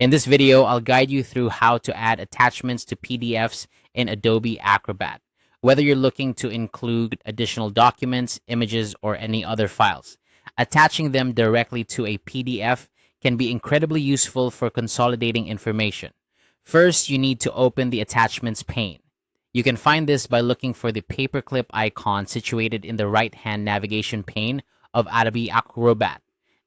In this video, I'll guide you through how to add attachments to PDFs in Adobe Acrobat, whether you're looking to include additional documents, images, or any other files. Attaching them directly to a PDF can be incredibly useful for consolidating information. First, you need to open the Attachments pane. You can find this by looking for the paperclip icon situated in the right-hand navigation pane of Adobe Acrobat.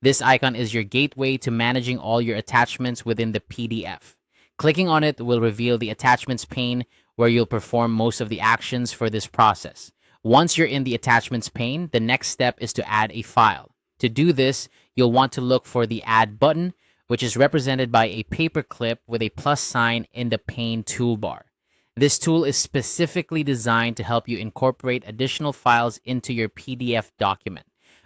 This icon is your gateway to managing all your attachments within the PDF. Clicking on it will reveal the Attachments pane where you'll perform most of the actions for this process. Once you're in the Attachments pane, the next step is to add a file. To do this, you'll want to look for the Add button, which is represented by a paperclip with a plus sign in the pane toolbar. This tool is specifically designed to help you incorporate additional files into your PDF document.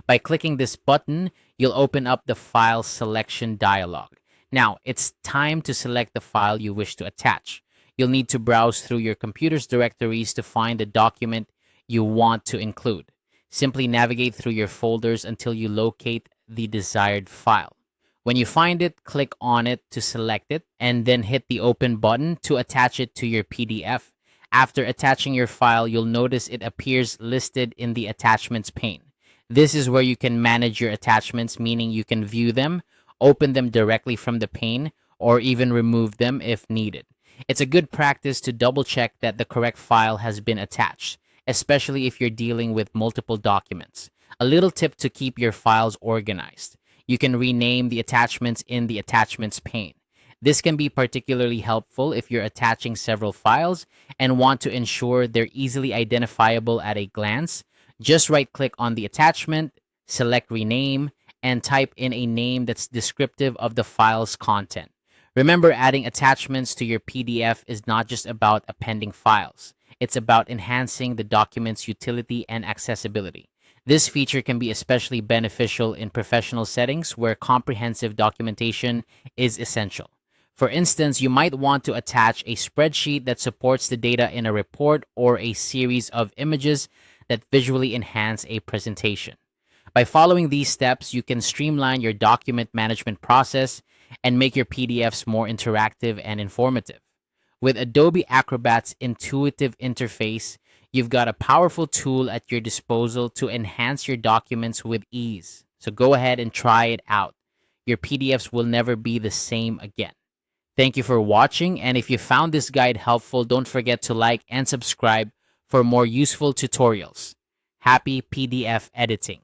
By clicking this button, you'll open up the File Selection dialog. Now, it's time to select the file you wish to attach. You'll need to browse through your computer's directories to find the document you want to include. Simply navigate through your folders until you locate the desired file. When you find it, click on it to select it, and then hit the Open button to attach it to your PDF. After attaching your file, you'll notice it appears listed in the Attachments pane. This is where you can manage your attachments, meaning you can view them, open them directly from the pane, or even remove them if needed. It's a good practice to double-check that the correct file has been attached, especially if you're dealing with multiple documents. A little tip to keep your files organized. You can rename the attachments in the Attachments pane. This can be particularly helpful if you're attaching several files and want to ensure they're easily identifiable at a glance. Just right-click on the attachment, select Rename, and type in a name that's descriptive of the file's content. Remember, adding attachments to your PDF is not just about appending files. It's about enhancing the document's utility and accessibility. This feature can be especially beneficial in professional settings where comprehensive documentation is essential. For instance, you might want to attach a spreadsheet that supports the data in a report or a series of images that visually enhance a presentation. By following these steps, you can streamline your document management process and make your PDFs more interactive and informative. With Adobe Acrobat's intuitive interface, you've got a powerful tool at your disposal to enhance your documents with ease. So go ahead and try it out. Your PDFs will never be the same again. Thank you for watching, and if you found this guide helpful, don't forget to like and subscribe for more useful tutorials. Happy PDF editing!